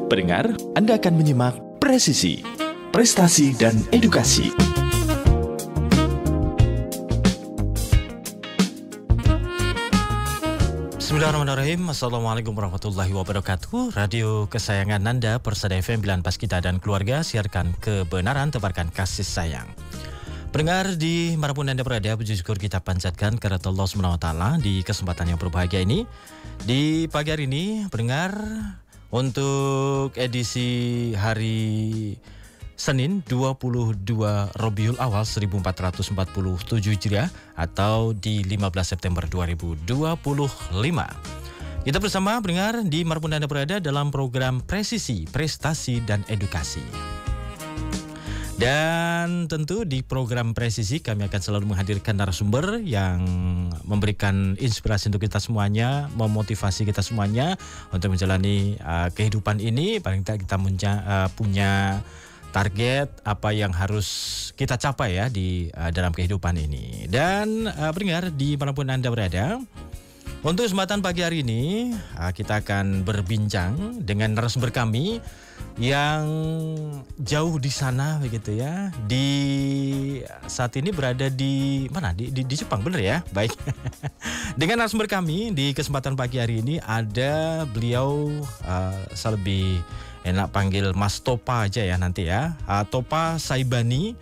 Pendengar, Anda akan menyimak Presisi, Prestasi dan Edukasi. Bismillahirrahmanirrahim. Assalamualaikum warahmatullahi wabarakatuh. Radio kesayangan Anda, Persada FM, Bilan Paskita dan keluarga, siarkan kebenaran, tebarkan kasih sayang. Pendengar di manapun Anda berada, puji syukur kita panjatkan kepada Allah SWT di kesempatan yang berbahagia ini. Di pagi hari ini, pendengar, untuk edisi hari Senin 22 Rabiul Awal 1447 Hijriah atau di 15 September 2025. Kita bersama pendengar di manapun Anda berada dalam program Presisi, Prestasi dan Edukasi. Dan tentu di program Presisi kami akan selalu menghadirkan narasumber yang memberikan inspirasi untuk kita semuanya, memotivasi kita semuanya untuk menjalani kehidupan ini. Paling tidak kita punya target apa yang harus kita capai ya di dalam kehidupan ini. Dan pendengar di manapun Anda berada, untuk kesempatan pagi hari ini kita akan berbincang dengan narasumber kami yang jauh di sana begitu ya. Di saat ini berada di mana? Di Jepang, bener ya? Baik. Dengan narasumber kami di kesempatan pagi hari ini ada beliau, saya lebih enak panggil Mas Topa aja ya nanti ya. Topa Saibani.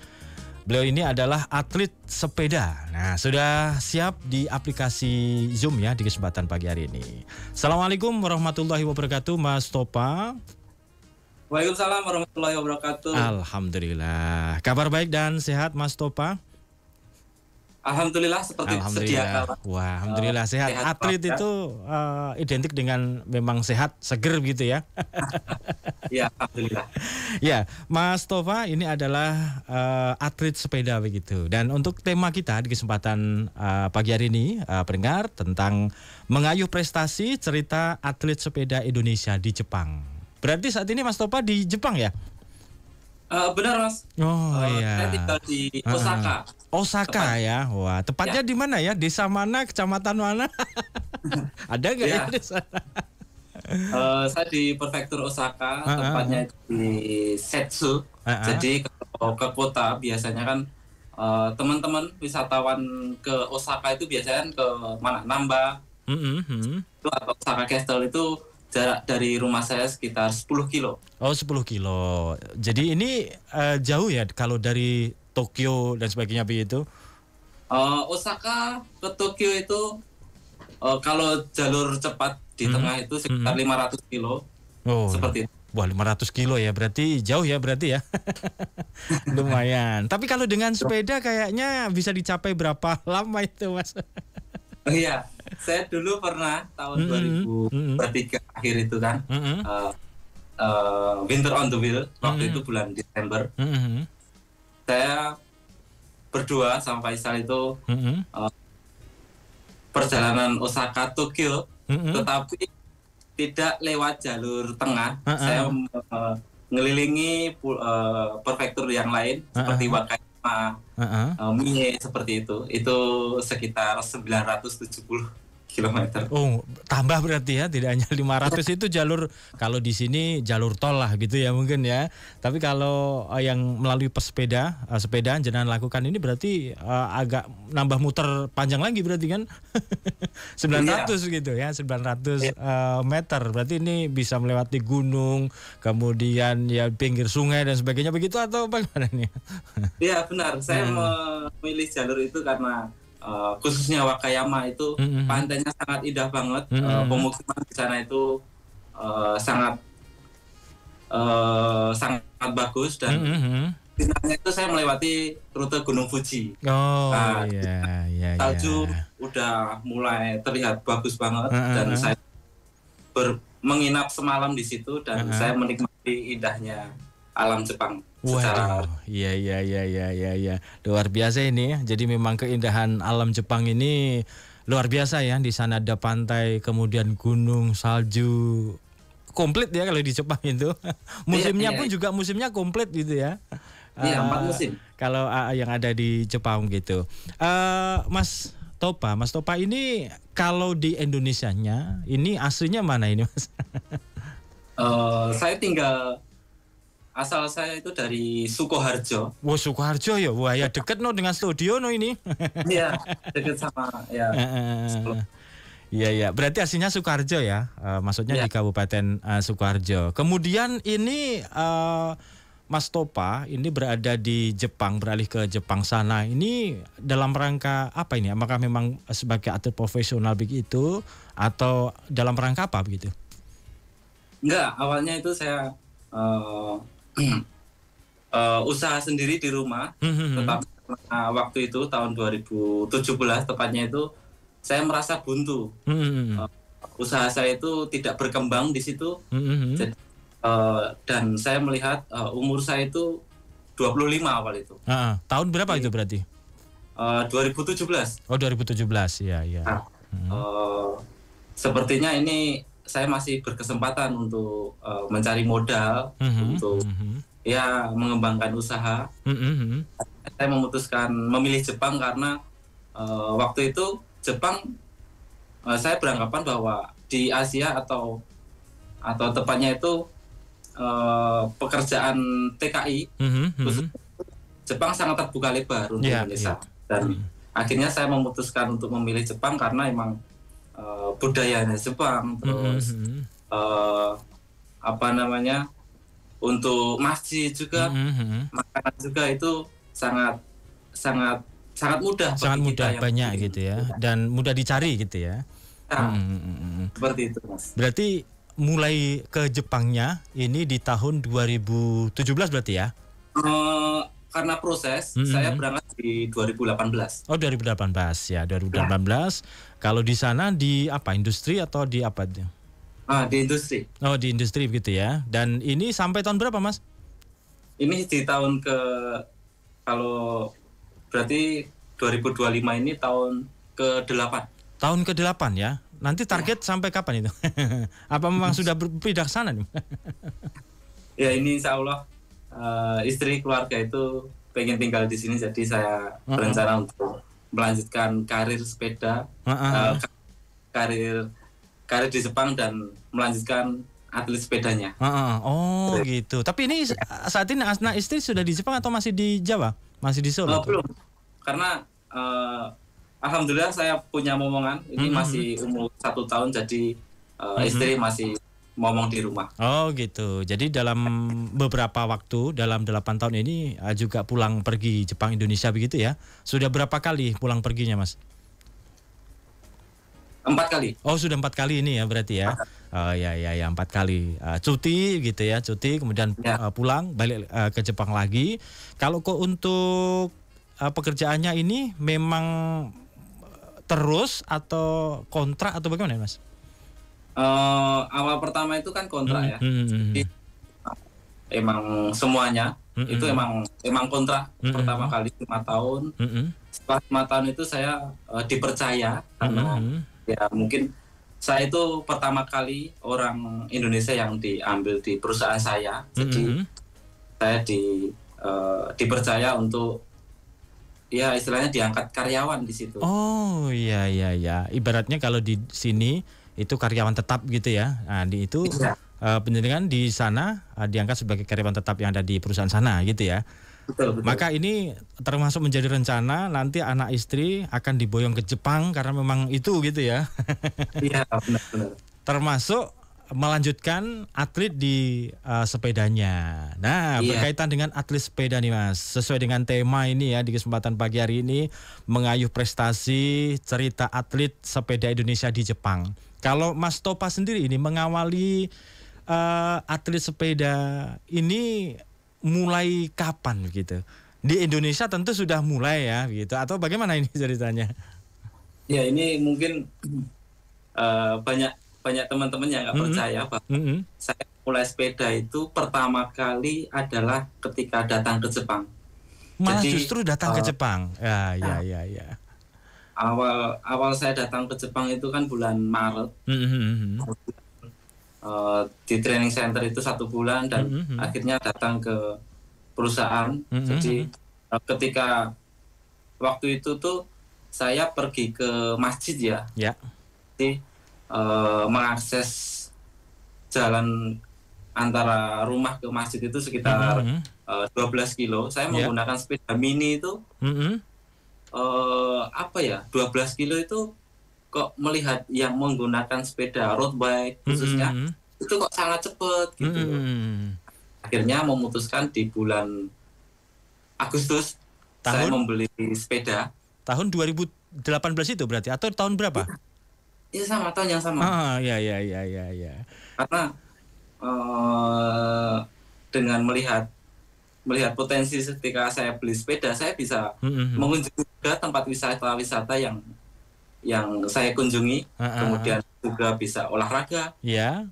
Beliau ini adalah atlet sepeda. Nah, sudah siap di aplikasi Zoom ya di kesempatan pagi hari ini. Assalamualaikum warahmatullahi wabarakatuh, Mas Topa. Waalaikumsalam warahmatullahi wabarakatuh. Alhamdulillah. Kabar baik dan sehat, Mas Topa? Alhamdulillah seperti sedia. Wah, alhamdulillah sehat. Atlet ya. Itu identik dengan memang sehat, seger gitu ya. Ya, alhamdulillah. Ya, Mas Tova ini adalah atlet sepeda begitu. Dan untuk tema kita di kesempatan pagi hari ini, pendengar, tentang mengayuh prestasi cerita atlet sepeda Indonesia di Jepang. Berarti saat ini Mas Tova di Jepang ya? Benar, Mas. Oh iya. Saya tinggal di Osaka. Osaka ya. Wah, tepatnya di mana ya? Desa mana, kecamatan mana? Ada nggak ya di sana? Saya di prefektur Osaka, tepatnya di Setsu. Jadi ke kota biasanya kan teman-teman wisatawan ke Osaka itu biasanya ke mana? Namba. Itu atau Osaka Castle itu jarak dari rumah saya sekitar 10 kilo. Oh, 10 kilo. Jadi ini jauh ya kalau dari Tokyo dan sebagainya begitu? Osaka ke Tokyo itu kalau jalur cepat di tengah itu sekitar 500 kilo. Oh, seperti itu. Wah, 500 kilo ya, berarti jauh ya berarti ya. Lumayan. Tapi kalau dengan sepeda kayaknya bisa dicapai berapa lama itu, Mas? Iya, saya dulu pernah tahun 2003 akhir itu kan, Winter on the Wheel, waktu itu bulan Desember. Saya berdua sama Faisal itu perjalanan Osaka Tokyo, tetapi tidak lewat jalur tengah. Saya ngelilingi prefektur yang lain seperti Wakayama, Mie, seperti itu. Itu sekitar 970 kilometer. Oh, tambah berarti ya, tidak hanya 500 itu jalur, kalau di sini jalur tol lah gitu ya mungkin ya. Tapi kalau yang melalui sepedaan jenengan lakukan ini berarti agak nambah muter panjang lagi berarti kan. 900 gitu ya, 900 meter. Berarti ini bisa melewati gunung, kemudian ya pinggir sungai dan sebagainya begitu atau bagaimana nih? Iya, benar. Saya memilih jalur itu karena khususnya Wakayama itu pantainya sangat indah banget, pemukiman di sana itu sangat bagus dan finalnya itu saya melewati rute Gunung Fuji. Salju udah mulai terlihat bagus banget dan saya menginap semalam di situ dan saya menikmati indahnya alam Jepang. Waduh, iya. Luar biasa ini. Jadi memang keindahan alam Jepang ini luar biasa ya. Di sana ada pantai, kemudian gunung, salju. Komplit ya kalau di Jepang itu. Musimnya pun juga musimnya komplit gitu ya. Iya, 4 musim. Kalau yang ada di Jepang gitu. Mas Topa ini kalau di Indonesianya ini aslinya mana ini, Mas? Saya tinggal, asal saya itu dari Sukoharjo. Wah, Sukoharjo ya. Wah, ya deket no dengan studio no ini. Iya, dekat sama ya. Iya ya, berarti aslinya Sukoharjo ya, maksudnya di Kabupaten Sukoharjo. Kemudian ini Mas Topa ini berada di Jepang, beralih ke Jepang sana. Ini dalam rangka apa ini? Apakah memang sebagai atlet profesional begitu atau dalam rangka apa begitu? Enggak, awalnya itu saya usaha sendiri di rumah. Tetapi waktu itu tahun 2017 tepatnya itu saya merasa buntu. Usaha saya itu tidak berkembang di situ. Jadi, dan saya melihat umur saya itu 25 awal itu. Tahun berapa itu berarti? 2017. Oh, 2017 ya. Nah, sepertinya ini saya masih berkesempatan untuk mencari modal untuk ya mengembangkan usaha. Saya memutuskan memilih Jepang karena waktu itu Jepang, saya beranggapan bahwa di Asia atau tepatnya itu pekerjaan TKI, Jepang sangat terbuka lebar untuk Indonesia. Dan akhirnya saya memutuskan untuk memilih Jepang karena emang budayanya Jepang, terus untuk masjid juga, makanan juga itu sangat mudah. Sangat mudah, banyak gitu ya, dan mudah dicari gitu ya. Seperti itu, Mas. Berarti mulai ke Jepangnya ini di tahun 2017 berarti ya? Karena proses, saya berangkat di 2018. Oh, 2018 ya, 2018. Kalau di sana di apa, industri atau di apa? Di industri. Oh, di industri begitu ya. Dan ini sampai tahun berapa, Mas? Ini di tahun kalau berarti 2025 ini tahun ke-8. Tahun ke-8 ya. Nanti target sampai kapan itu? Apa memang sudah berpindah sana nih? Ya, ini insya Allah istri keluarga itu pengen tinggal di sini, jadi saya berencana untuk melanjutkan karir sepeda, karir di Jepang dan melanjutkan atlet sepedanya. Oh gitu. Tapi ini saat ini anak istri sudah di Jepang atau masih di Jawa? Masih di Solo? Belum. Karena alhamdulillah saya punya momongan. Ini masih umur 1 tahun, jadi istri masih momong di rumah. Oh gitu. Jadi dalam beberapa waktu, dalam 8 tahun ini juga pulang pergi Jepang Indonesia begitu ya? Sudah berapa kali pulang perginya, Mas? 4 kali. Oh, sudah 4 kali ini ya berarti ya? Oh ya 4 kali cuti gitu ya, cuti kemudian pulang balik ke Jepang lagi. Kalau kok untuk pekerjaannya ini memang terus atau kontrak atau bagaimana, Mas? Awal pertama itu kan kontrak ya. Jadi, emang semuanya itu emang kontrak. Pertama kali 5 tahun. Setelah 5 tahun itu saya dipercaya karena ya mungkin saya itu pertama kali orang Indonesia yang diambil di perusahaan saya. Jadi saya dipercaya untuk ya istilahnya diangkat karyawan di situ. Oh iya. Ibaratnya kalau di sini itu karyawan tetap gitu ya. Nah, di itu penjaringan di sana diangkat sebagai karyawan tetap yang ada di perusahaan sana gitu ya. Betul. Maka ini termasuk menjadi rencana nanti anak istri akan diboyong ke Jepang karena memang itu gitu ya. Iya, benar. Termasuk melanjutkan atlet di sepedanya. Nah, berkaitan dengan atlet sepeda nih, Mas. Sesuai dengan tema ini ya, di kesempatan pagi hari ini mengayuh prestasi cerita atlet sepeda Indonesia di Jepang. Kalau Mas Topa sendiri ini mengawali atlet sepeda ini mulai kapan gitu? Di Indonesia tentu sudah mulai ya gitu, atau bagaimana ini ceritanya? Ya, ini mungkin banyak teman-teman yang nggak percaya bahwa saya mulai sepeda itu pertama kali adalah ketika datang ke Jepang. Malah justru datang ke Jepang. Ya. Awal saya datang ke Jepang itu kan bulan Maret. Di training center itu 1 bulan dan akhirnya datang ke perusahaan. Jadi ketika waktu itu tuh saya pergi ke masjid ya. Jadi mengakses jalan antara rumah ke masjid itu sekitar 12 kilo. Saya menggunakan sepeda mini itu 12 kilo itu kok melihat yang menggunakan sepeda road bike khususnya itu kok sangat cepat gitu. Akhirnya memutuskan di bulan Agustus saya membeli sepeda. Tahun 2018 itu berarti atau tahun berapa? Iya sama, tahun yang sama. Ya. Karena dengan melihat potensi ketika saya beli sepeda, saya bisa mengunjungi juga tempat wisata yang saya kunjungi, kemudian juga bisa olahraga. Ya,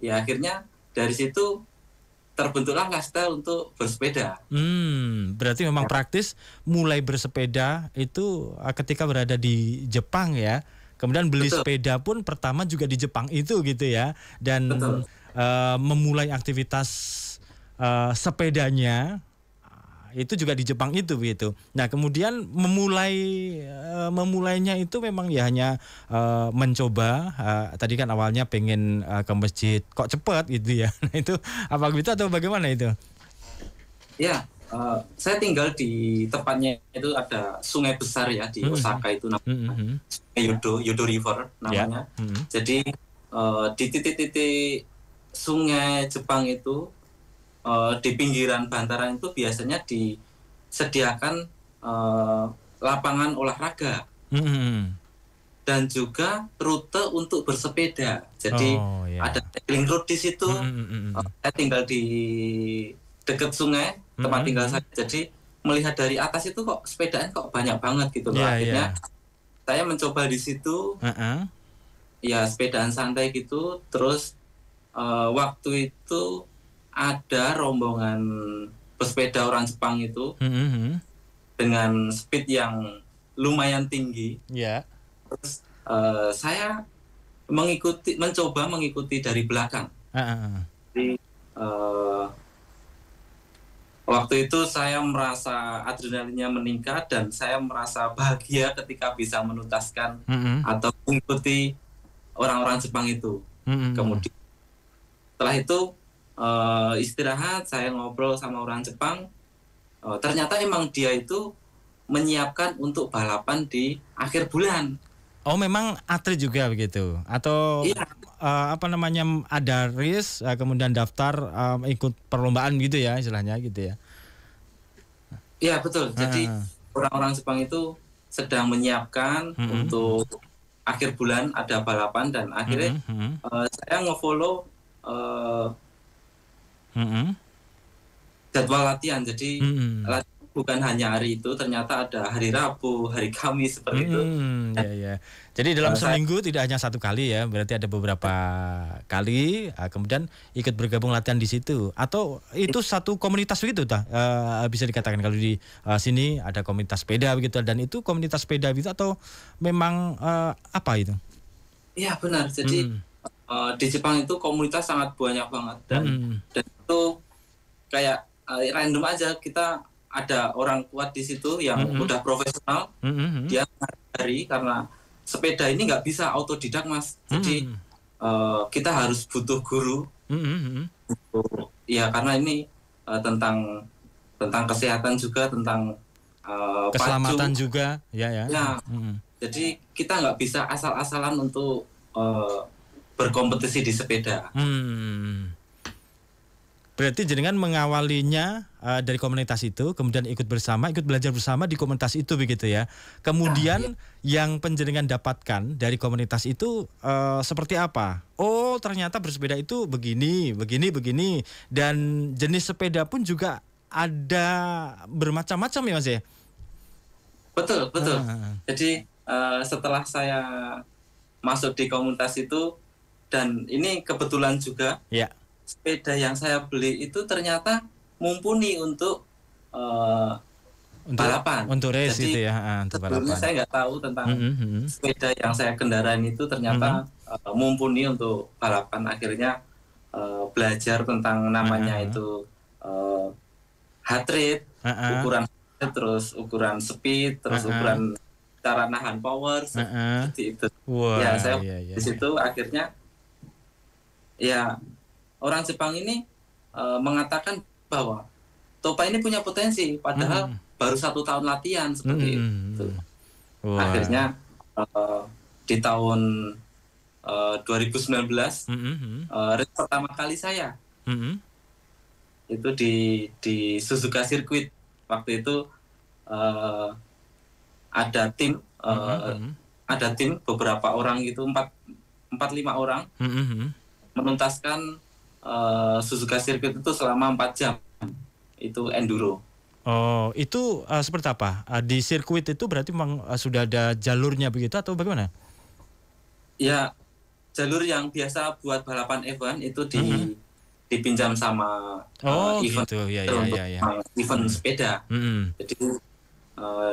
akhirnya dari situ terbentuklah lifestyle untuk bersepeda. Berarti memang praktis mulai bersepeda itu ketika berada di Jepang ya. Kemudian beli sepeda pun pertama juga di Jepang itu gitu ya. Dan memulai aktivitas sepedanya itu juga di Jepang itu begitu. Nah kemudian memulainya itu memang ya hanya mencoba. Tadi kan awalnya pengen ke masjid, kok cepat gitu ya. Nah itu apa gitu atau bagaimana itu? Ya, saya tinggal di tempatnya itu ada sungai besar ya di Osaka itu namanya Yodo River namanya. Jadi di titik-titik sungai Jepang itu di pinggiran bantaran itu biasanya disediakan lapangan olahraga dan juga rute untuk bersepeda. Jadi ada cycling road di situ. Saya tinggal di dekat sungai tempat tinggal saya. Jadi melihat dari atas itu kok sepedaan kok banyak banget gitu loh. Akhirnya saya mencoba di situ. Ya sepedaan santai gitu. Terus waktu itu ada rombongan pesepeda orang Jepang itu dengan speed yang lumayan tinggi. Terus saya mencoba mengikuti dari belakang. Jadi waktu itu saya merasa adrenalinnya meningkat dan saya merasa bahagia ketika bisa menuntaskan atau mengikuti orang-orang Jepang itu. Kemudian setelah itu istirahat, saya ngobrol sama orang Jepang. Ternyata emang dia itu menyiapkan untuk balapan di akhir bulan. Oh memang atlet juga begitu? Atau ada race kemudian daftar ikut perlombaan gitu ya istilahnya gitu ya? Iya betul. Jadi orang-orang Jepang itu sedang menyiapkan untuk akhir bulan ada balapan dan akhirnya saya nge-follow jadwal latihan. Jadi latihan bukan hanya hari itu, ternyata ada hari Rabu, hari Kamis seperti itu. Jadi dalam seminggu tidak hanya satu kali ya, berarti ada beberapa kali. Kemudian ikut bergabung latihan di situ. Atau itu satu komunitas begitu, bisa dikatakan kalau di sini ada komunitas sepeda begitu. Dan itu komunitas sepeda gitu atau memang apa itu? Iya benar. Jadi di Jepang itu komunitas sangat banyak banget dan itu kayak random aja. Kita ada orang kuat di situ yang udah profesional, dia mengajari karena sepeda ini nggak bisa autodidak mas, jadi kita harus butuh guru. Ya karena ini tentang kesehatan juga, tentang keselamatan pacu juga, ya. Jadi kita nggak bisa asal-asalan untuk berkompetisi di sepeda. Berarti jenengan mengawalinya dari komunitas itu, kemudian ikut belajar bersama di komunitas itu begitu ya. Kemudian yang penjenengan dapatkan dari komunitas itu seperti apa? Oh ternyata bersepeda itu begini. Dan jenis sepeda pun juga ada bermacam-macam ya mas ya? Betul. Jadi setelah saya masuk di komunitas itu, dan ini kebetulan juga sepeda yang saya beli itu ternyata mumpuni untuk balapan. Untuk race gitu ya, untuk sebelumnya balapan. Saya nggak tahu tentang sepeda yang saya kendaraan itu ternyata mumpuni untuk balapan. Akhirnya belajar tentang namanya itu heart rate, ukuran terus ukuran speed, terus ukuran cara nahan power seperti itu. Saya di situ akhirnya orang Jepang ini mengatakan bahwa Topa ini punya potensi, padahal baru 1 tahun latihan seperti itu. Akhirnya di tahun 2019 race pertama kali saya itu di Suzuka Circuit. Waktu itu ada tim beberapa orang gitu, 4-5 orang menuntaskan Suzuka Circuit itu selama 4 jam. Itu enduro. Oh, itu seperti apa? Di sirkuit itu berarti memang sudah ada jalurnya begitu atau bagaimana? Ya, jalur yang biasa buat balapan F1 itu dipinjam sama event gitu. Ya. Event sepeda. Jadi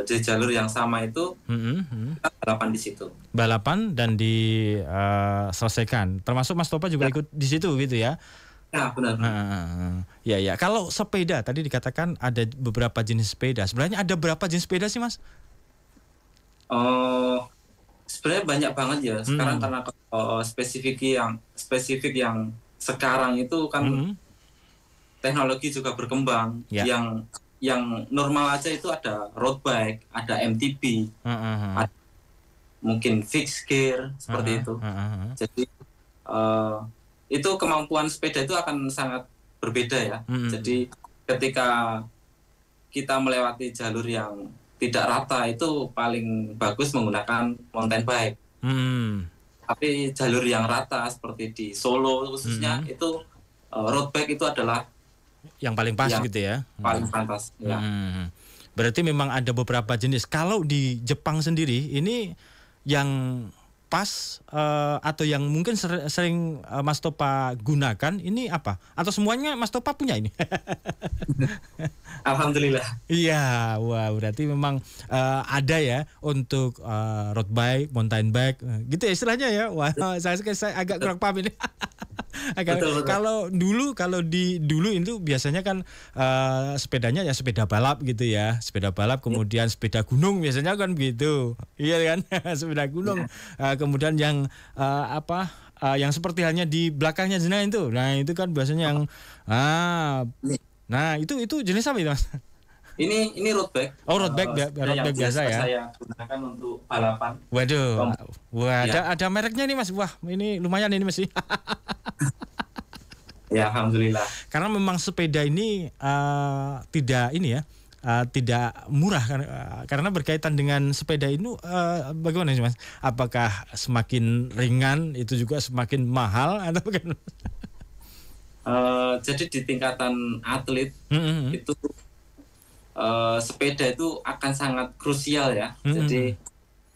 di jalur yang sama itu kita balapan di situ. Balapan dan diselesaikan. Termasuk Mas Topa juga ikut di situ gitu ya? Ya, benar. Ya. Kalau sepeda tadi dikatakan ada beberapa jenis sepeda. Sebenarnya ada berapa jenis sepeda sih, Mas? Sebenarnya banyak banget ya. Sekarang karena spesifik yang sekarang itu kan teknologi juga berkembang. Yang normal aja itu ada road bike, ada MTB, ada mungkin fixed gear seperti itu. Jadi itu kemampuan sepeda itu akan sangat berbeda ya. Jadi ketika kita melewati jalur yang tidak rata itu paling bagus menggunakan mountain bike. Tapi jalur yang rata seperti di Solo khususnya itu road bike itu adalah yang paling pas gitu ya. Paling pantas. Ya. Berarti memang ada beberapa jenis. Kalau di Jepang sendiri ini yang pas atau yang mungkin sering Mas Topa gunakan ini apa? Atau semuanya Mas Topa punya ini? Alhamdulillah. Iya, wah berarti memang ada ya untuk road bike, mountain bike, gitu ya istilahnya ya. Wah, saya agak kurang paham ini. Betul. Kalau dulu itu biasanya kan sepedanya ya sepeda balap gitu ya, sepeda balap kemudian sepeda gunung biasanya kan begitu, iya kan, sepeda gunung. Kemudian yang yang seperti halnya di belakangnya Zena itu, nah itu kan biasanya yang nah itu jenis apa itu Mas? Ini road bike. Oh road bike, road bike biasa ya. Saya gunakan untuk balapan. Waduh, ada mereknya nih Mas. Wah ini lumayan ini Mas. Ya alhamdulillah. Karena memang sepeda ini tidak murah karena berkaitan dengan sepeda ini bagaimana sih Mas? Apakah semakin ringan itu juga semakin mahal atau bagaimana? Jadi di tingkatan atlet itu sepeda itu akan sangat krusial ya. Jadi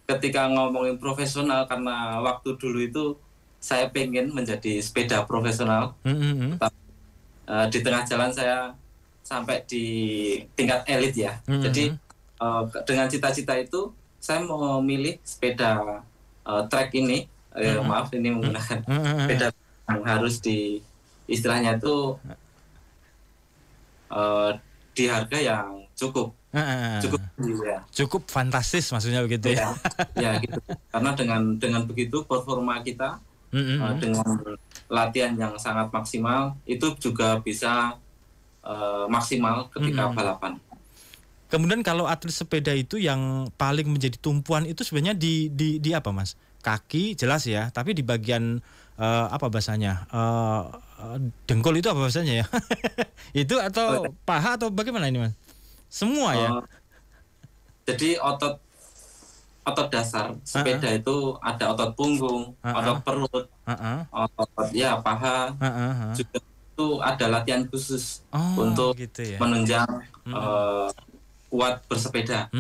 ketika ngomongin profesional, karena waktu dulu itu saya pengen menjadi sepeda profesional. Di tengah jalan saya sampai di tingkat elit ya. Jadi dengan cita-cita itu saya mau milih sepeda trek ini. Maaf ini menggunakan sepeda yang harus di istilahnya itu di harga yang cukup ya. Cukup fantastis maksudnya begitu ya. Ya gitu. Karena dengan begitu performa kita dengan latihan yang sangat maksimal itu juga bisa maksimal ketika balapan. Kemudian kalau atlet sepeda itu yang paling menjadi tumpuan itu sebenarnya di apa Mas? Kaki jelas ya, tapi di bagian apa bahasanya? Dengkul itu apa bahasanya ya? Itu atau paha atau bagaimana ini Mas? Semua ya. Jadi otot dasar sepeda itu ada otot punggung, otot perut, otot ya paha. Juga itu ada latihan khusus untuk gitu ya. menunjang kuat bersepeda.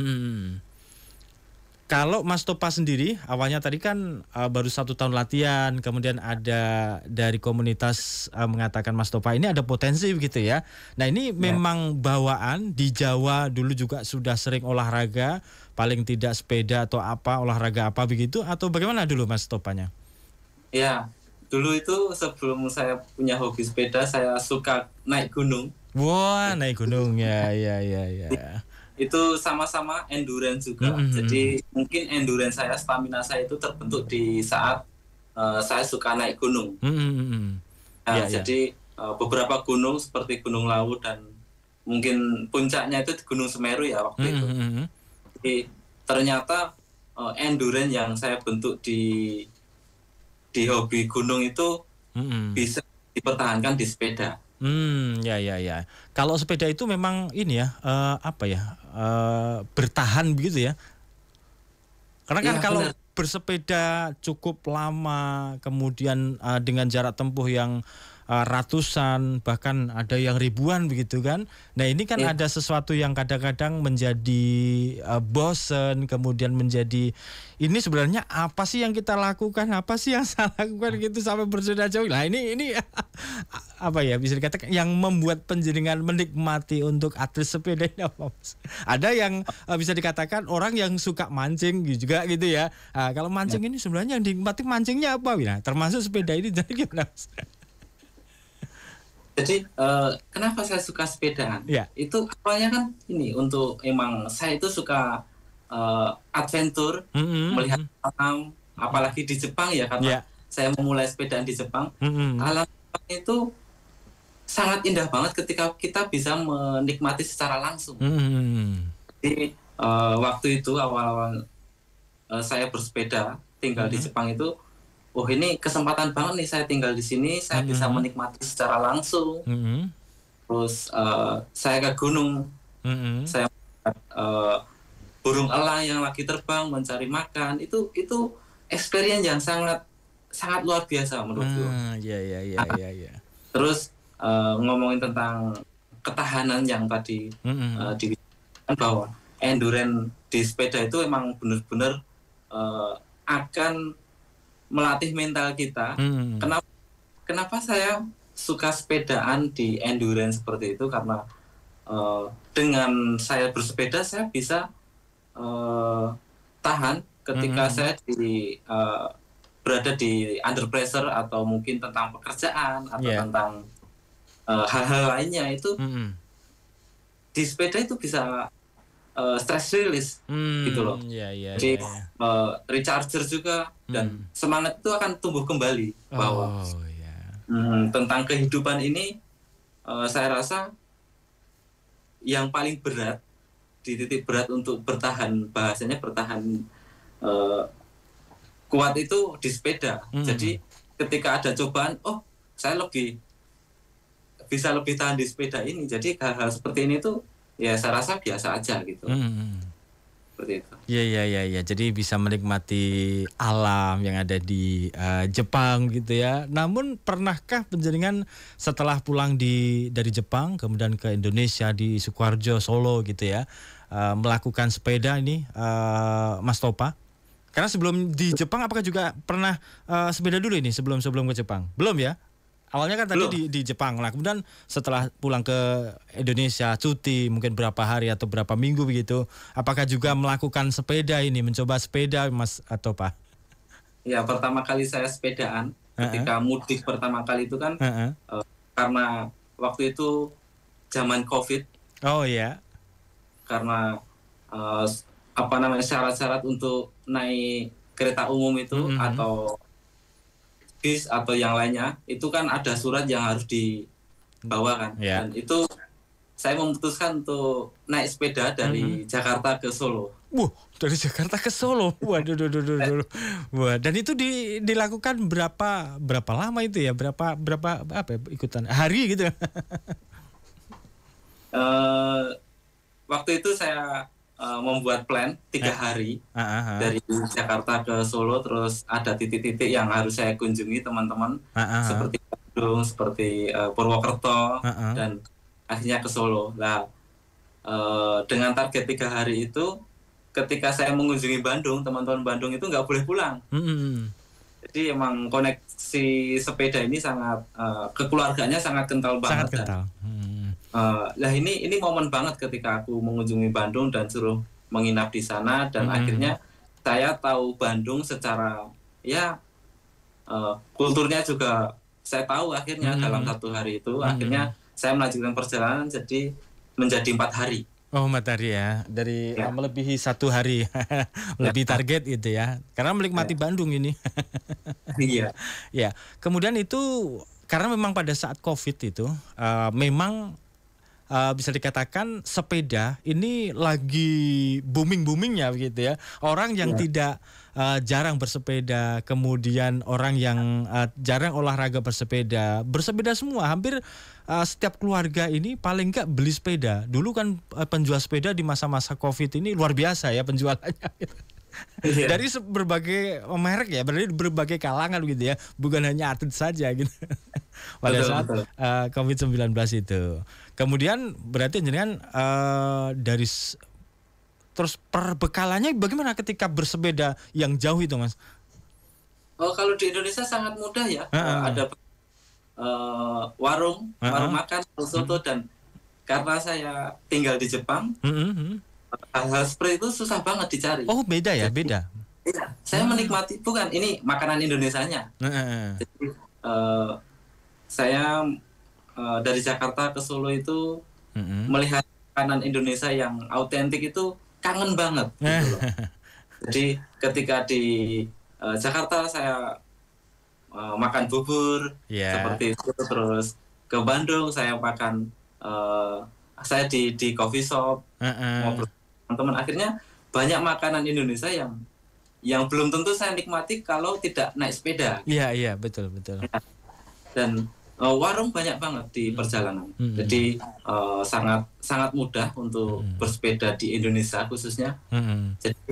Kalau Mas Topa sendiri awalnya tadi kan baru 1 tahun latihan, kemudian ada dari komunitas mengatakan Mas Topa ini ada potensi begitu ya. Nah ini memang bawaan di Jawa dulu juga sudah sering olahraga, paling tidak sepeda atau apa olahraga apa begitu atau bagaimana dulu Mas Topanya? Ya dulu itu sebelum saya punya hobi sepeda saya suka naik gunung. Wah naik gunung ya. Itu sama-sama endurance juga. Jadi mungkin endurance saya, stamina saya itu terbentuk di saat saya suka naik gunung. Jadi beberapa gunung seperti Gunung Lawu dan mungkin puncaknya itu di Gunung Semeru ya waktu itu. Jadi ternyata endurance yang saya bentuk di hobi gunung itu bisa dipertahankan di sepeda. Ya. Kalau sepeda itu memang ini ya, bertahan begitu ya. Karena kan kalau bersepeda cukup lama, kemudian dengan jarak tempuh yang ratusan, bahkan ada yang ribuan begitu kan. Nah ini kan ada sesuatu yang kadang-kadang menjadi bosen, kemudian menjadi ini sebenarnya apa sih yang kita lakukan, apa sih yang saya lakukan gitu sampai bersepeda jauh. Nah ini apa ya bisa dikatakan yang membuat panjenengan menikmati untuk atlet sepeda ini apa? Ada yang bisa dikatakan orang yang suka mancing juga gitu ya. Kalau mancing ini sebenarnya yang dinikmati mancingnya apa? Nah, termasuk sepeda ini jadi gimana? Jadi kenapa saya suka sepedaan? Itu awalnya kan ini untuk emang saya itu suka adventure, melihat alam, apalagi di Jepang ya karena saya memulai sepedaan di Jepang. Alam itu sangat indah banget ketika kita bisa menikmati secara langsung. Jadi waktu itu awal-awal saya bersepeda tinggal di Jepang itu, ini kesempatan banget nih saya tinggal di sini, saya bisa menikmati secara langsung. Terus saya ke gunung, saya melihat burung elang yang lagi terbang mencari makan. Itu experience yang sangat luar biasa menurutku. Iya. Terus ngomongin tentang ketahanan yang tadi dibicarakan bahwa endurance di sepeda itu emang benar-benar akan melatih mental kita. Kenapa saya suka sepedaan di endurance seperti itu? Karena dengan saya bersepeda saya bisa tahan ketika saya berada di under pressure atau mungkin tentang pekerjaan atau tentang hal-hal lainnya itu di sepeda itu bisa stress release gitu loh. Jadi recharger juga dan semangat itu akan tumbuh kembali bahwa tentang kehidupan ini saya rasa yang paling berat di titik berat untuk bertahan, bahasanya bertahan kuat itu di sepeda. Jadi ketika ada cobaan, saya bisa lebih tahan di sepeda ini. Jadi hal-hal seperti ini tuh ya saya rasa biasa aja gitu. Seperti itu. Iya. Jadi bisa menikmati alam yang ada di Jepang gitu ya. Namun pernahkah panjenengan setelah pulang dari Jepang kemudian ke Indonesia di Sukoharjo, Solo gitu ya, melakukan sepeda ini, Mas Topa? Karena sebelum di Jepang apakah juga pernah sepeda dulu ini sebelum ke Jepang? Belum ya? Awalnya kan tadi di Jepang, nah kemudian setelah pulang ke Indonesia cuti mungkin berapa hari atau berapa minggu begitu, apakah juga melakukan sepeda ini, mencoba sepeda Mas atau Pak? Ya pertama kali saya sepedaan ketika mudik pertama kali itu kan karena waktu itu zaman COVID. Oh iya. Karena syarat-syarat untuk naik kereta umum itu atau bis atau yang lainnya itu kan ada surat yang harus dibawa kan. Dan itu saya memutuskan untuk naik sepeda dari Jakarta ke Solo. Dari Jakarta ke Solo. Waduh. Wah, dan itu dilakukan berapa lama itu ya? Berapa ikutan hari gitu? Waktu itu saya membuat plan 3 hari dari Jakarta ke Solo, terus ada titik-titik yang harus saya kunjungi teman-teman seperti Bandung, seperti Purwokerto dan akhirnya ke Solo. Nah, dengan target 3 hari itu, ketika saya mengunjungi Bandung, teman-teman Bandung itu nggak boleh pulang. Jadi emang koneksi sepeda ini sangat kekeluarganya sangat kental banget. Sangat kental. Nah ini momen banget ketika aku mengunjungi Bandung dan suruh menginap di sana dan akhirnya saya tahu Bandung secara kulturnya juga saya tahu akhirnya dalam 1 hari itu. Akhirnya saya melanjutkan perjalanan menjadi 4 hari. Oh, 4 hari ya, dari melebihi 1 hari, lebih target gitu ya, karena menikmati Bandung ini. Iya. Ya, kemudian itu karena memang pada saat COVID itu memang bisa dikatakan sepeda ini lagi booming-boomingnya begitu ya. Orang yang tidak jarang bersepeda, kemudian orang yang jarang olahraga bersepeda semua. Hampir setiap keluarga ini paling enggak beli sepeda. Dulu kan penjual sepeda di masa-masa COVID ini luar biasa ya penjualannya. Dari berbagai merek ya, berarti berbagai kalangan gitu ya, bukan hanya atlet saja gitu. Pada saat COVID-19 itu. Kemudian berarti jenengan dari terus perbekalannya bagaimana ketika bersepeda yang jauh itu, Mas? Oh, kalau di Indonesia sangat mudah ya. Ada warung makan soto, dan karena saya tinggal di Jepang, hal-hal seperti itu susah banget dicari. Oh, beda ya, beda. Iya, saya menikmati, bukan ini makanan Indonesianya. Jadi saya dari Jakarta ke Solo itu melihat makanan Indonesia yang autentik itu kangen banget gitu loh. Jadi ketika di Jakarta saya makan bubur seperti itu, terus ke Bandung saya makan saya di coffee shop ngobrol teman-teman, akhirnya banyak makanan Indonesia yang belum tentu saya nikmati kalau tidak naik sepeda. Iya, betul. Dan warung banyak banget di perjalanan. Jadi sangat mudah untuk bersepeda di Indonesia khususnya. Jadi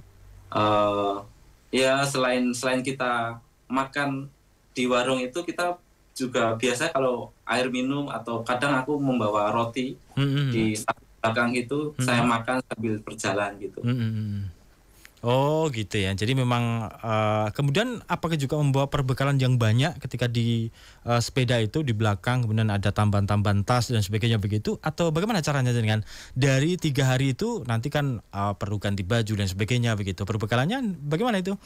ya selain kita makan di warung itu, kita juga biasa kalau air minum atau kadang aku membawa roti di belakang itu, saya makan sambil berjalan gitu. Oh gitu ya. Jadi memang kemudian apakah juga membawa perbekalan yang banyak ketika di sepeda itu di belakang, kemudian ada tambahan-tambahan tas dan sebagainya begitu, atau bagaimana caranya dengan dari 3 hari itu nanti kan perlu ganti baju dan sebagainya begitu. Perbekalannya bagaimana itu?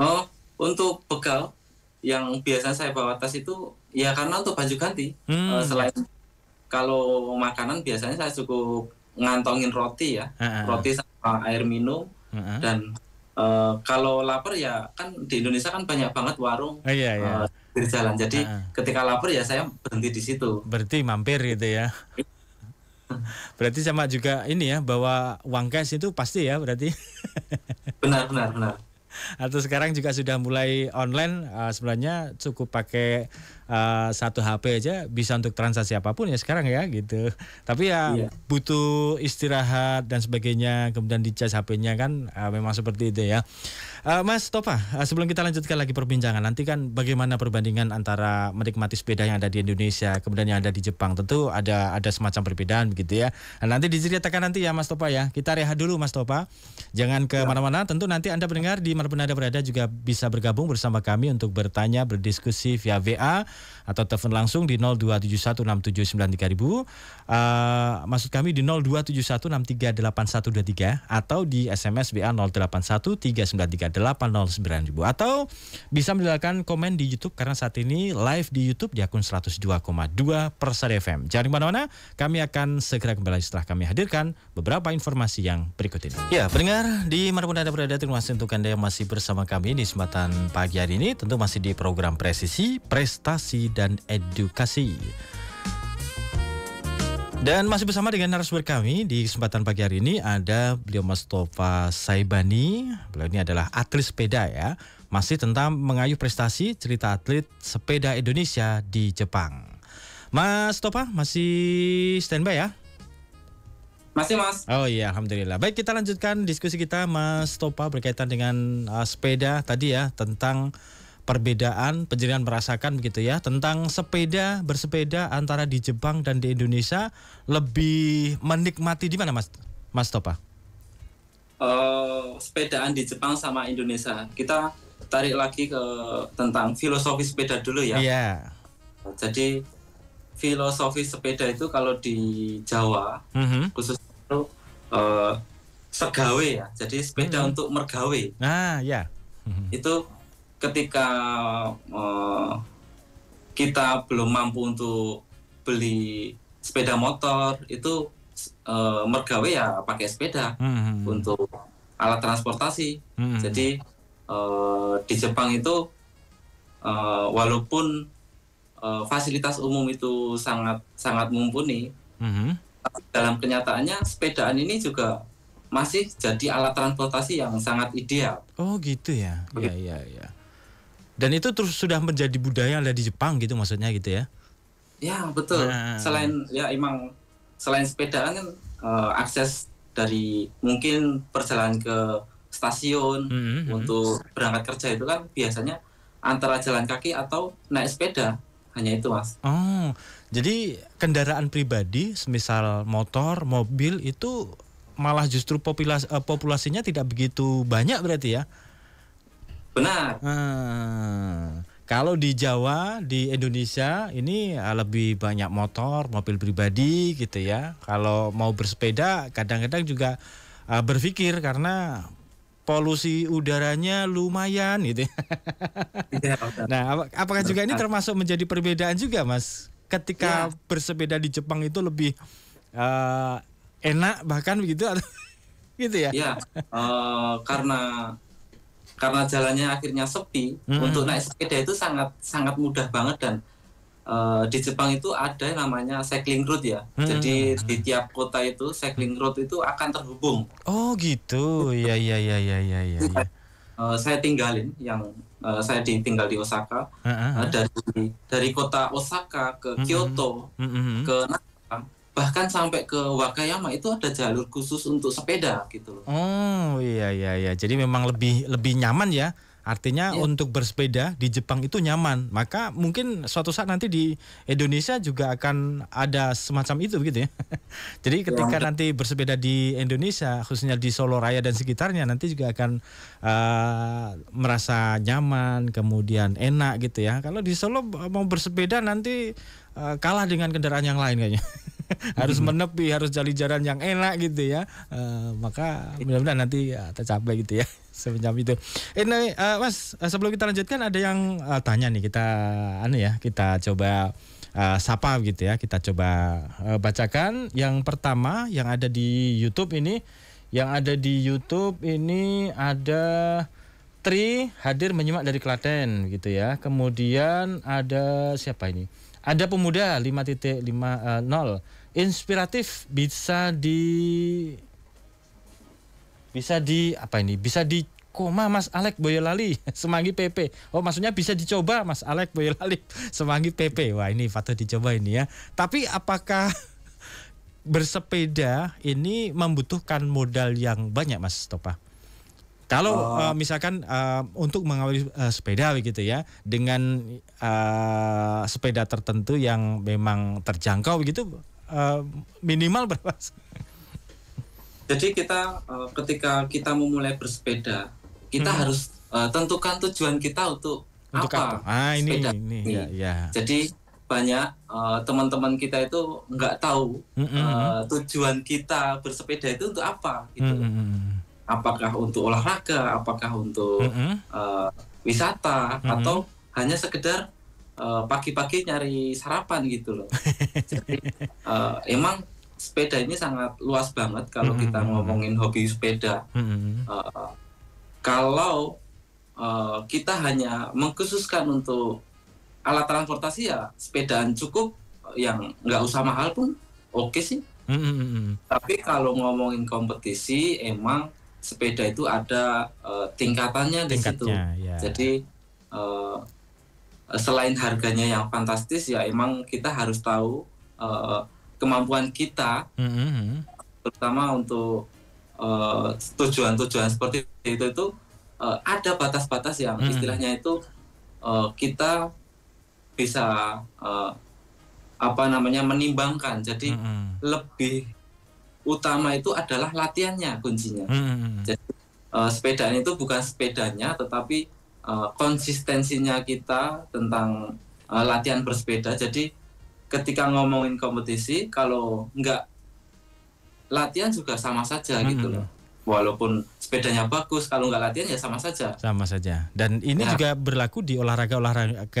Oh, untuk bekal yang biasa saya bawa tas itu ya karena untuk baju ganti. Selain kalau makanan biasanya saya cukup ngantongin roti ya, roti sama air minum, dan kalau lapar ya kan di Indonesia kan banyak banget warung di jalan, jadi ketika lapar ya saya berhenti di situ. Berarti mampir gitu ya. Berarti sama juga ini ya, bawa uang cash itu pasti ya berarti. Benar. Atau sekarang juga sudah mulai online, sebenarnya cukup pakai satu HP aja bisa untuk transaksi apapun ya sekarang ya gitu. Tapi ya butuh istirahat dan sebagainya, kemudian dicas HP-nya kan memang seperti itu ya. Mas Topa, sebelum kita lanjutkan lagi perbincangan, nanti kan bagaimana perbandingan antara menikmati sepeda yang ada di Indonesia kemudian yang ada di Jepang, tentu ada semacam perbedaan begitu ya. Nah, nanti diceritakan nanti ya Mas Topa ya. Kita rehat dulu Mas Topa. Jangan ke mana-mana, tentu nanti Anda pendengar di manapun Anda berada juga bisa bergabung bersama kami untuk bertanya, berdiskusi via WA atau telepon langsung di 02716793000. Maksud kami di 02716381123 atau di SMS WA 081393809000, atau bisa meninggalkan komen di YouTube karena saat ini live di YouTube di akun 102,2 Persada FM. Jangan kemana-mana, kami akan segera kembali setelah kami hadirkan beberapa informasi yang berikut ini. Ya, pendengar di manapun Anda berada, terima kasih untuk Anda yang masih bersama kami di kesempatan pagi hari ini, tentu masih di program Presisi, Prestasi dan Edukasi. Dan masih bersama dengan narasumber kami di kesempatan pagi hari ini ada beliau Mas Topa Saibani. Beliau ini adalah atlet sepeda ya. Masih tentang mengayuh prestasi cerita atlet sepeda Indonesia di Jepang. Mas Topa masih standby ya? Masih Mas. Oh iya, alhamdulillah. Baik, kita lanjutkan diskusi kita Mas Topa berkaitan dengan sepeda tadi ya, tentang perbedaan penjenengan merasakan begitu ya, tentang bersepeda antara di Jepang dan di Indonesia. Lebih menikmati di mana Mas Topa? Sepedaan di Jepang sama Indonesia, kita tarik lagi ke tentang filosofi sepeda dulu ya. Iya. Jadi filosofi sepeda itu kalau di Jawa khususnya itu segawe ya, jadi sepeda untuk mergawe. Ya. Itu ketika kita belum mampu untuk beli sepeda motor, itu mergawe ya pakai sepeda untuk alat transportasi. Jadi di Jepang itu walaupun fasilitas umum itu sangat sangat mumpuni, tapi dalam kenyataannya sepedaan ini juga masih jadi alat transportasi yang sangat ideal. Oh gitu ya. Iya. Dan itu terus sudah menjadi budaya yang ada di Jepang gitu maksudnya gitu ya? Ya betul. Selain sepedaan kan akses dari mungkin perjalanan ke stasiun untuk berangkat kerja itu kan biasanya antara jalan kaki atau naik sepeda, hanya itu Mas. Oh, jadi kendaraan pribadi, semisal motor, mobil itu malah justru populasinya tidak begitu banyak berarti ya? Benar. Kalau di Jawa, di Indonesia ini lebih banyak motor, mobil pribadi gitu ya. Kalau mau bersepeda kadang-kadang juga berpikir karena polusi udaranya lumayan gitu. Nah, apakah juga ini termasuk menjadi perbedaan juga, Mas? Ketika bersepeda di Jepang itu lebih enak bahkan begitu atau gitu ya? Iya, karena jalannya akhirnya sepi, untuk naik sepeda itu sangat mudah banget. Dan di Jepang itu ada yang namanya cycling route ya. Jadi di tiap kota itu cycling route itu akan terhubung. Oh gitu, iya. Saya ditinggal di Osaka. Dari kota Osaka ke Kyoto, ke Nara, bahkan sampai ke Wakayama itu ada jalur khusus untuk sepeda gitu loh. Oh iya. Jadi memang lebih nyaman ya. Artinya untuk bersepeda di Jepang itu nyaman. Maka mungkin suatu saat nanti di Indonesia juga akan ada semacam itu gitu ya. Jadi ketika nanti bersepeda di Indonesia, khususnya di Solo Raya dan sekitarnya, nanti juga akan merasa nyaman, kemudian enak gitu ya. Kalau di Solo mau bersepeda nanti kalah dengan kendaraan yang lain kayaknya. Harus menepi, harus jalan-jalan yang enak gitu ya. Maka mudah-mudahan nanti tercapai gitu ya. Semacam itu. Ini Mas, sebelum kita lanjutkan ada yang tanya nih, kita coba sapa gitu ya. Kita coba bacakan. Yang pertama yang ada di YouTube ini, ada Tri hadir menyimak dari Klaten gitu ya. Kemudian ada siapa ini? Ada pemuda 5.50 inspiratif, bisa di koma Mas Alek Boyolali Semanggi PP. Oh maksudnya bisa dicoba Mas Alek Boyolali Semanggi PP. Wah ini patut dicoba ini ya. Tapi apakah bersepeda ini membutuhkan modal yang banyak Mas Topa? Kalau misalkan untuk mengawali sepeda begitu ya, dengan sepeda tertentu yang memang terjangkau begitu, minimal berapa? Jadi kita ketika kita memulai bersepeda, kita harus tentukan tujuan kita untuk apa? Sepeda ini. Ya. Jadi banyak teman-teman kita itu nggak tahu tujuan kita bersepeda itu untuk apa gitu. Apakah untuk olahraga, apakah untuk wisata, atau hanya sekedar pagi-pagi nyari sarapan gitu loh. Jadi emang sepeda ini sangat luas banget kalau kita ngomongin hobi sepeda. Kalau kita hanya mengkhususkan untuk alat transportasi ya sepedaan cukup, yang nggak usah mahal pun oke sih. Tapi kalau ngomongin kompetisi, emang sepeda itu ada tingkatannya di situ. Ya. Jadi selain harganya yang fantastis ya, emang kita harus tahu kemampuan kita, terutama untuk tujuan-tujuan seperti itu ada batas-batas yang istilahnya itu kita bisa menimbangkan. Jadi lebih utama itu adalah latihannya kuncinya. Jadi sepedaan itu bukan sepedanya, tetapi konsistensinya kita tentang latihan bersepeda. Jadi ketika ngomongin kompetisi, kalau nggak latihan juga sama saja gitu loh. walaupun sepedanya bagus, kalau nggak latihan ya sama saja. Sama saja. Dan ini juga berlaku di olahraga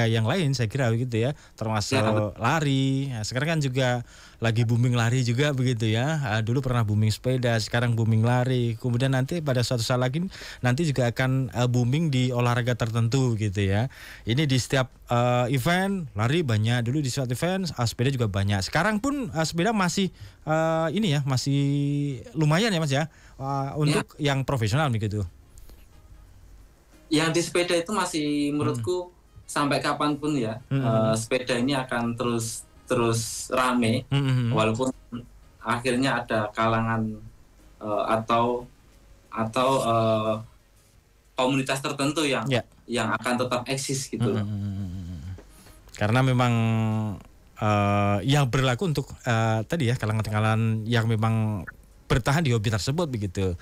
yang lain, saya kira begitu ya, termasuk lari. Nah, sekarang kan juga lagi booming lari juga begitu ya. Dulu pernah booming sepeda, sekarang booming lari. Kemudian nanti pada suatu saat lagi nanti juga akan booming di olahraga tertentu gitu ya. Ini di setiap event lari banyak, dulu di suatu event sepeda juga banyak. Sekarang pun sepeda masih ini ya, masih lumayan ya Mas ya. Untuk yang profesional begitu. Yang di sepeda itu masih menurutku sampai kapanpun ya, sepeda ini akan terus rame, walaupun akhirnya ada kalangan atau komunitas tertentu yang akan tetap eksis gitu. Karena memang yang berlaku untuk tadi ya kalangan-kalangan yang memang bertahan di hobi tersebut begitu.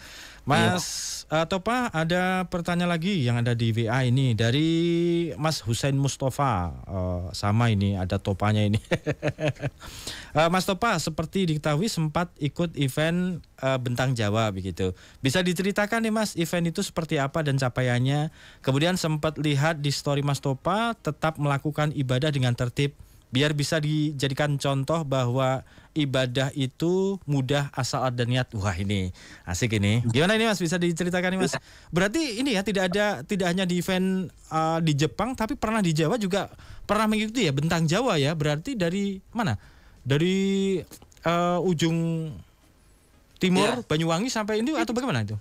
Mas Topa, ada pertanyaan lagi yang ada di WA ini dari Mas Husain Mustafa. Sama ini ada topanya ini. Mas Topa, seperti diketahui sempat ikut event Bentang Jawa begitu. Bisa diceritakan nih Mas, event itu seperti apa dan capaiannya? Kemudian sempat lihat di story Mas Topa tetap melakukan ibadah dengan tertib, biar bisa dijadikan contoh bahwa ibadah itu mudah asal ada niat. Wah, ini asik ini. Gimana ini Mas, bisa diceritakan nih Mas? Berarti ini ya tidak hanya di event di Jepang, tapi pernah di Jawa juga pernah mengikuti ya Bentang Jawa ya. Berarti dari mana? Dari ujung timur Banyuwangi sampai ini atau bagaimana itu?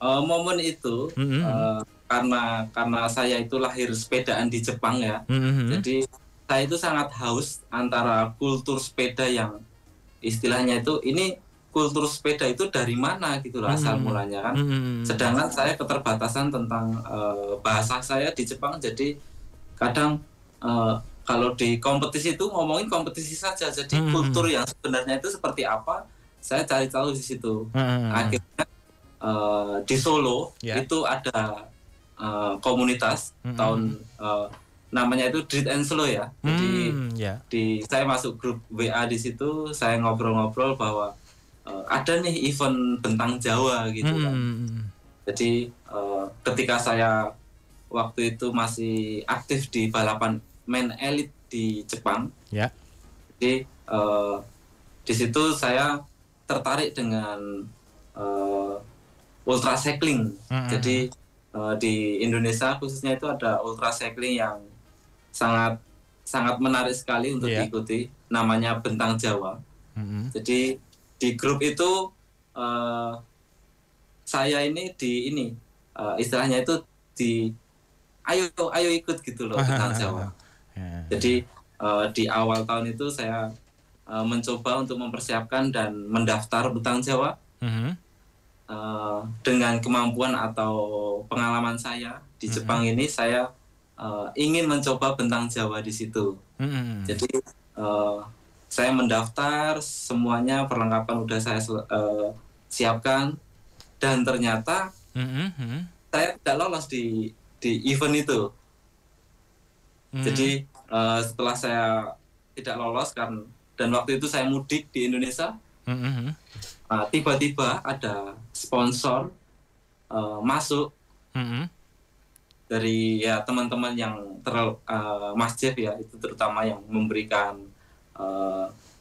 Momen itu karena saya itu lahir sepedaan di Jepang ya. Jadi saya itu sangat haus antara kultur sepeda yang istilahnya itu ini kultur sepeda itu dari mana gitu loh asal mulanya kan. Sedangkan saya keterbatasan tentang bahasa saya di Jepang, jadi kadang kalau di kompetisi itu ngomongin kompetisi saja, jadi kultur yang sebenarnya itu seperti apa saya cari tahu di situ. Akhirnya di Solo itu ada komunitas tahun namanya itu Dread and Slow ya. Jadi saya masuk grup WA di situ, saya ngobrol-ngobrol bahwa ada nih event Bentang Jawa gitu kan. Jadi ketika saya waktu itu masih aktif di balapan main elite di Jepang. Jadi di situ saya tertarik dengan ultra cycling. Jadi di Indonesia khususnya itu ada ultra cycling yang sangat menarik sekali untuk diikuti, namanya Bentang Jawa. Jadi di grup itu saya ini istilahnya itu ayo ikut gitu loh Bentang Jawa. Jadi di awal tahun itu saya mencoba untuk mempersiapkan dan mendaftar Bentang Jawa. Dengan kemampuan atau pengalaman saya di Jepang ini, saya ingin mencoba Bentang Jawa di situ. Jadi saya mendaftar, semuanya perlengkapan udah saya siapkan, dan ternyata saya tidak lolos di event itu. Jadi setelah saya tidak lolos dan waktu itu saya mudik di Indonesia, tiba-tiba ada sponsor masuk dari ya teman-teman yang Mas Jeff ya, itu terutama yang memberikan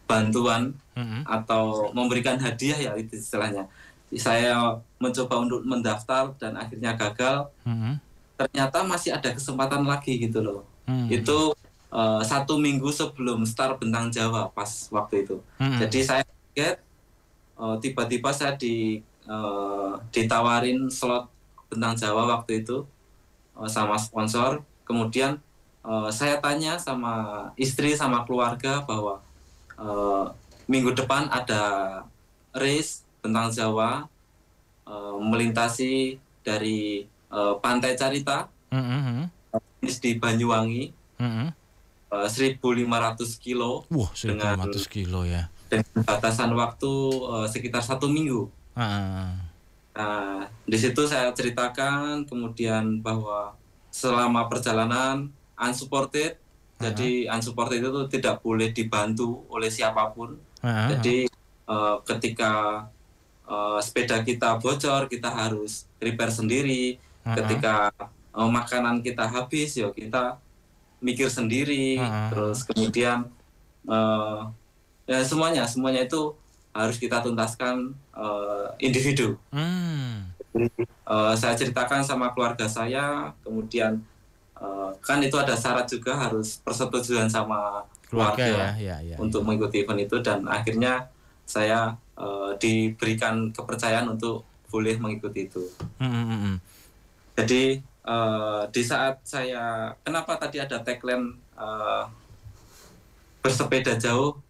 bantuan atau memberikan hadiah ya itu istilahnya. Saya mencoba untuk mendaftar dan akhirnya gagal. Ternyata masih ada kesempatan lagi gitu loh. Itu 1 minggu sebelum start Bentang Jawa pas waktu itu. Jadi saya kaget, tiba-tiba saya ditawarin slot Bentang Jawa waktu itu sama sponsor. Kemudian saya tanya sama istri sama keluarga bahwa minggu depan ada race Bentang Jawa melintasi dari Pantai Carita di Banyuwangi, 1.500 kilo. Wah, 1.500 kilo ya. Dengan batasan waktu sekitar 1 minggu. Nah, di situ saya ceritakan kemudian bahwa selama perjalanan unsupported, jadi unsupported itu tidak boleh dibantu oleh siapapun. Jadi ketika sepeda kita bocor, kita harus repair sendiri. Ketika makanan kita habis, ya kita mikir sendiri. Terus kemudian ya semuanya itu harus kita tuntaskan individu. Saya ceritakan sama keluarga saya, kemudian kan itu ada syarat juga harus persetujuan sama keluarga ya. Untuk mengikuti event itu, dan akhirnya saya diberikan kepercayaan untuk boleh mengikuti itu. Jadi di saat saya, kenapa tadi ada tagline bersepeda jauh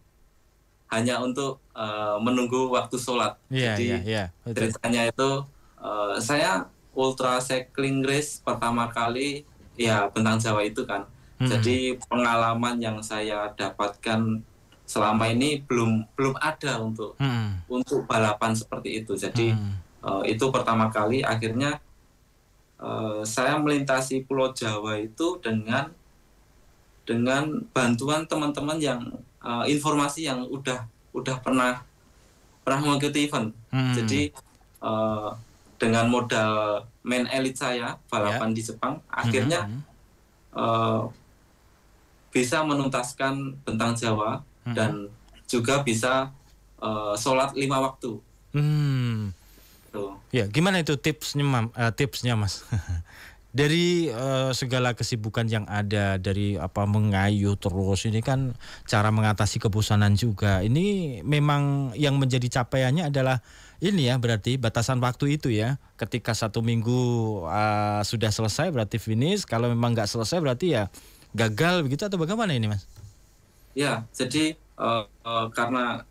hanya untuk menunggu waktu sholat. Jadi ceritanya itu saya ultra cycling race pertama kali ya Bentang Jawa itu kan. Jadi pengalaman yang saya dapatkan selama ini belum ada untuk balapan seperti itu. Jadi itu pertama kali. Akhirnya saya melintasi Pulau Jawa itu dengan bantuan teman-teman yang informasi yang udah pernah mengikuti event. Jadi dengan modal main elite saya balapan di Jepang, akhirnya bisa menuntaskan Bentang Jawa dan juga bisa sholat 5 waktu. Ya, gimana itu tipsnya Mas? Dari segala kesibukan yang ada, dari mengayuh terus, ini kan cara mengatasi kebosanan juga. Ini memang yang menjadi capaiannya adalah ini ya, berarti batasan waktu itu ya. Ketika 1 minggu sudah selesai berarti finish. Kalau memang nggak selesai berarti ya gagal begitu, atau bagaimana ini Mas? Ya, jadi karena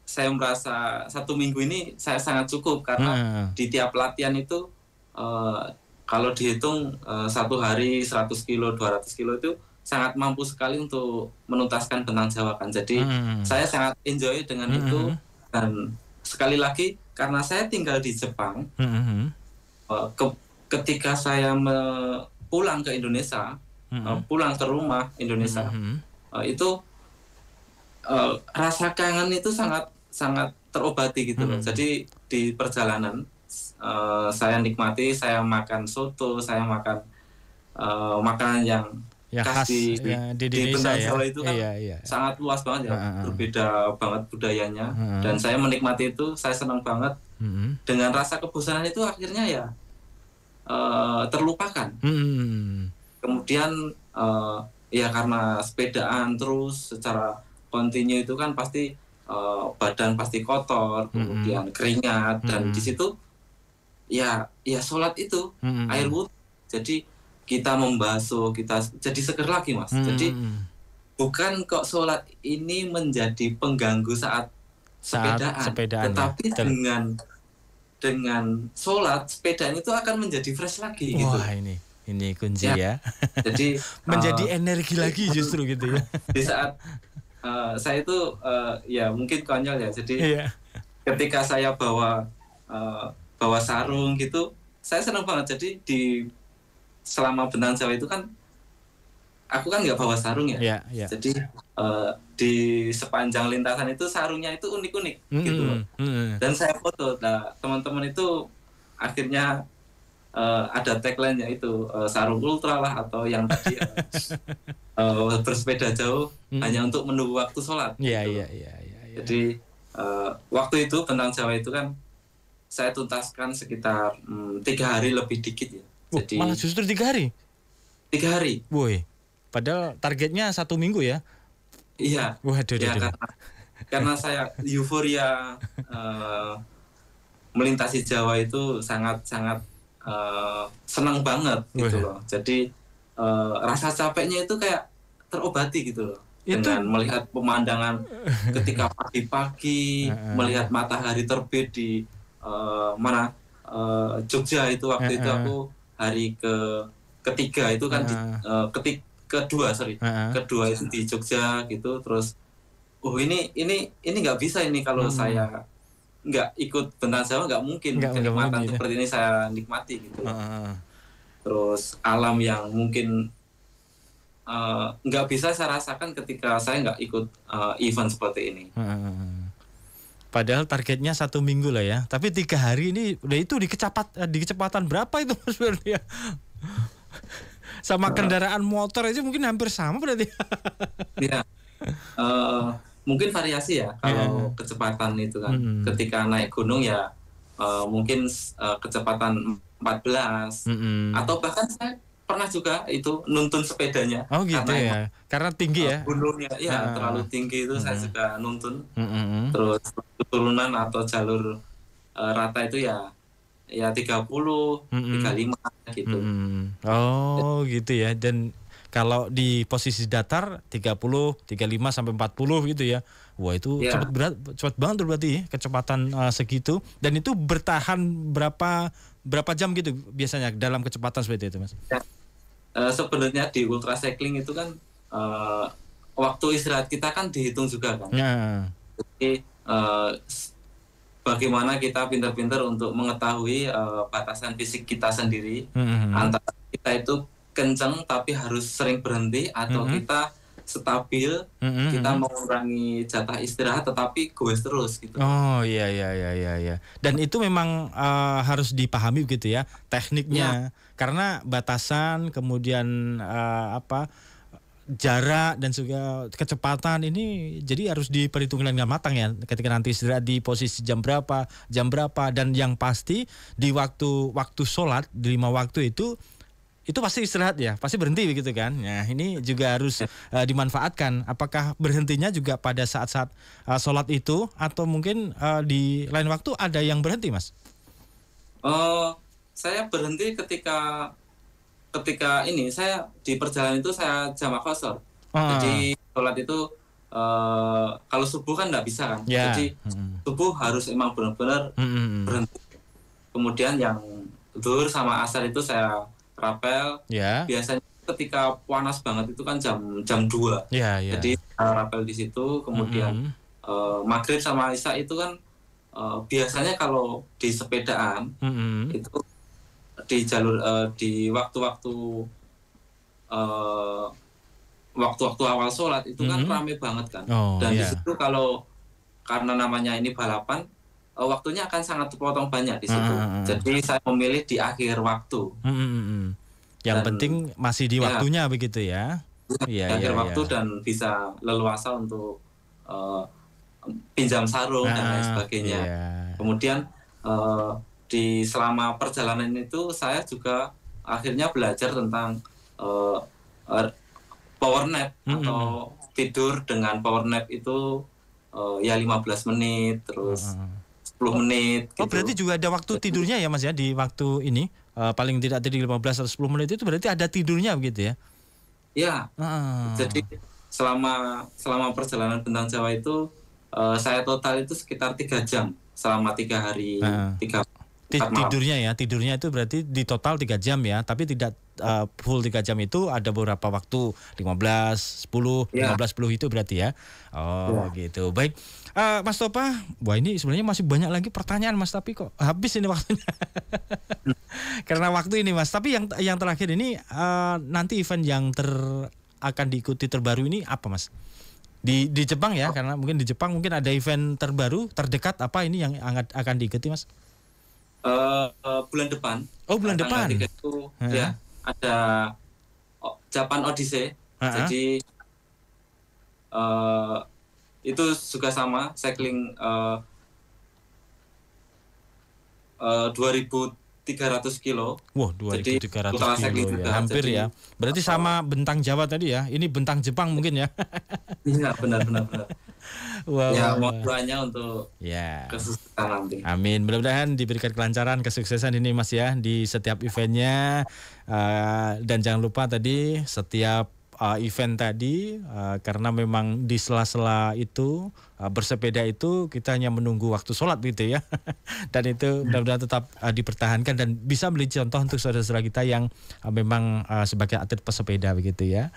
saya merasa 1 minggu ini saya sangat cukup, karena di tiap latihan itu kalau dihitung 1 hari 100 kilo, 200 kilo itu sangat mampu sekali untuk menuntaskan Bentang Jawa kan. Jadi saya sangat enjoy dengan itu. Dan sekali lagi karena saya tinggal di Jepang, ketika saya pulang ke Indonesia, pulang ke rumah Indonesia, itu rasa kangen itu sangat terobati gitu loh. Jadi di perjalanan saya nikmati, saya makan soto, saya makan makanan yang khas di Bentang Jawa itu kan sangat luas banget ya, berbeda banget budayanya, dan saya menikmati itu, saya senang banget. Dengan rasa kebosanan itu akhirnya ya terlupakan. Kemudian ya karena sepedaan terus secara kontinu itu kan pasti badan pasti kotor, kemudian keringat, dan di situ ya sholat itu air wudhu, jadi kita membasuh, kita jadi seger lagi Mas. Jadi bukan kok sholat ini menjadi pengganggu saat sepedaan, tetapi dengan sholat, sepedaan itu akan menjadi fresh lagi. Wah, gitu. Ini kunci ya. Jadi menjadi energi lagi justru gitu ya. Di saat saya itu ya mungkin konyol ya. Jadi ketika saya bawa sarung gitu, saya senang banget. Jadi selama Bentang Jawa itu kan aku kan nggak bawa sarung ya. Jadi di sepanjang lintasan itu sarungnya itu unik-unik gitu loh. Dan saya foto. Nah, teman-teman itu akhirnya ada tagline-nya itu sarung ultra lah, atau yang tadi bersepeda jauh hanya untuk menunggu waktu sholat. Gitu. Jadi waktu itu Bentang Jawa itu kan saya tuntaskan sekitar 3 hari lebih dikit ya. Jadi malah justru 3 hari? 3 hari. Woi, padahal targetnya 1 minggu ya? Iya. Waduh. Karena saya euforia melintasi Jawa itu sangat senang banget gitu loh. Jadi rasa capeknya itu kayak terobati gitu loh. Dengan melihat pemandangan ketika pagi-pagi, melihat matahari terbit di Jogja itu waktu itu aku hari ketiga itu kan kedua itu di Jogja gitu. Terus ini nggak bisa ini kalau saya nggak ikut Bentang Jawa, nggak mungkin kenikmatan seperti ini saya nikmati gitu. Terus alam yang mungkin nggak bisa saya rasakan ketika saya nggak ikut event seperti ini. Padahal targetnya 1 minggu lah ya. Tapi 3 hari ini udah itu di kecepatan berapa itu Mas berarti ya? Sama kendaraan motor aja mungkin hampir sama berarti. Iya. Mungkin variasi ya kalau kecepatan itu kan. Ketika naik gunung ya mungkin kecepatan 14 atau bahkan saya pernah juga itu nuntun sepedanya. Oh gitu ya. Karena tinggi ya. Gunungnya ya terlalu tinggi itu saya juga nuntun. Terus turunan atau jalur rata itu ya 30, 35 gitu. Oh gitu ya. Dan kalau di posisi datar 30, 35 sampai 40 gitu ya. Wah itu cepat banget tuh berarti ya, kecepatan segitu. Dan itu bertahan berapa jam gitu biasanya dalam kecepatan seperti itu Mas? Ya. Sebenarnya di ultra cycling itu kan waktu istirahat kita kan dihitung juga kan. Jadi bagaimana kita pintar-pintar untuk mengetahui batasan fisik kita sendiri, antara kita itu kenceng tapi harus sering berhenti atau kita stabil, kita mengurangi jatah istirahat tetapi goes terus gitu. Oh iya. Dan itu memang harus dipahami gitu ya tekniknya. Karena batasan kemudian jarak dan juga kecepatan ini jadi harus diperhitungkan dengan matang ya ketika nanti istirahat di posisi jam berapa dan yang pasti di waktu sholat di 5 waktu itu pasti istirahat ya, pasti berhenti begitu kan. Nah ini juga harus dimanfaatkan. Apakah berhentinya juga pada saat-saat sholat itu atau mungkin di lain waktu ada yang berhenti Mas? Saya berhenti ketika ini saya di perjalanan itu saya jamak qashar. Jadi sholat itu kalau subuh kan nggak bisa kan. Jadi subuh harus emang benar-benar berhenti. Kemudian yang zuhur sama asar itu saya rapel. Biasanya ketika panas banget itu kan jam 2. Jadi rapel di situ. Kemudian maghrib sama isya itu kan biasanya kalau di sepedaan itu di jalur di waktu-waktu awal sholat itu kan rame banget kan. Dan di situ kalau karena namanya ini balapan waktunya akan sangat terpotong banyak di situ. Jadi saya memilih di akhir waktu. Yang penting masih di waktunya begitu ya. Di akhir waktu dan bisa leluasa untuk pinjam sarung dan lain sebagainya. Kemudian di selama perjalanan itu saya juga akhirnya belajar tentang power nap atau tidur dengan power nap itu ya 15 menit terus 10 menit gitu. Oh berarti juga ada waktu tidurnya ya Mas ya di waktu ini paling tidak tidur 15 atau 10 menit itu berarti ada tidurnya begitu ya? Iya. Jadi selama perjalanan Bentang Jawa itu saya total itu sekitar 3 jam selama 3 hari 3 Tidurnya itu berarti di total 3 jam ya, tapi tidak full 3 jam itu ada beberapa waktu 15, 10 itu berarti ya. Gitu. Baik. Mas Topa, wah ini sebenarnya masih banyak lagi pertanyaan Mas, tapi kok habis ini waktunya. Karena waktu ini Mas, tapi yang terakhir ini nanti event yang akan diikuti terbaru ini apa Mas? Di Jepang ya, karena mungkin di Jepang mungkin ada event terbaru terdekat apa ini yang akan diikuti Mas? Bulan depan. Oh bulan depan. Itu ya ada Japan Odyssey. Jadi itu juga sama cycling 2.300 kilo. Wah 2.300 kilo ya. Hampir jadi, ya. Berarti sama Bentang Jawa tadi ya. Ini Bentang Jepang mungkin ya. Iya benar. Wow. Ya doanya untuk kesuksesan nanti. Amin. Mudah-mudahan diberikan kelancaran, kesuksesan ini Mas ya di setiap eventnya. Dan jangan lupa tadi setiap event tadi karena memang di sela-sela itu bersepeda itu kita hanya menunggu waktu sholat gitu ya. Dan itu mudah-mudahan tetap dipertahankan dan bisa menjadi contoh untuk saudara-saudara kita yang memang sebagai atlet pesepeda begitu ya.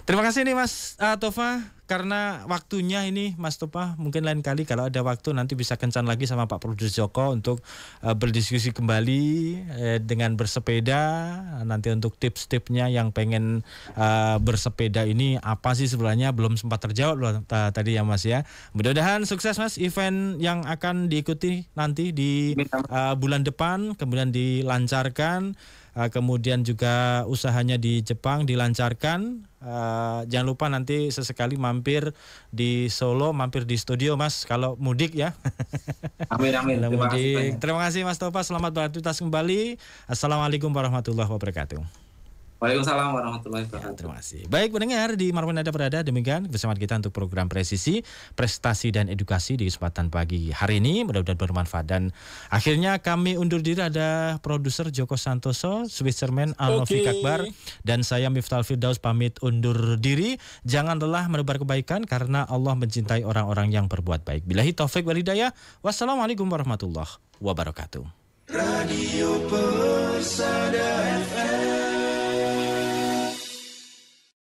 Terima kasih nih Mas Tova, karena waktunya ini Mas Tova, mungkin lain kali kalau ada waktu nanti bisa kencan lagi sama Pak Produser Joko untuk berdiskusi kembali dengan bersepeda. Nanti untuk tips-tipsnya yang pengen bersepeda ini apa sih sebenarnya belum sempat terjawab loh tadi ya Mas ya. Mudah-mudahan sukses Mas event yang akan diikuti nanti di bulan depan, kemudian dilancarkan. Kemudian juga usahanya di Jepang dilancarkan. Jangan lupa nanti sesekali mampir di Solo, mampir di studio Mas kalau mudik ya. Amin. Terima kasih Mas Tova, selamat beraktivitas kembali. Assalamualaikum warahmatullahi wabarakatuh. Waalaikumsalam warahmatullahi wabarakatuh. Ya, terima kasih. Baik pendengar di Marwin Anda berada, demikian bersama kita untuk program Presisi, Prestasi dan Edukasi di kesempatan pagi hari ini. Mudah-mudahan bermanfaat dan akhirnya kami undur diri. Ada produser Joko Santoso, Switzerman Al-Nofi Akbar, dan saya Miftah Firdaus pamit undur diri. Jangan lelah menebar kebaikan karena Allah mencintai orang-orang yang berbuat baik. Billahi taufik wal hidayah. Wassalamualaikum warahmatullahi wabarakatuh. Radio Persada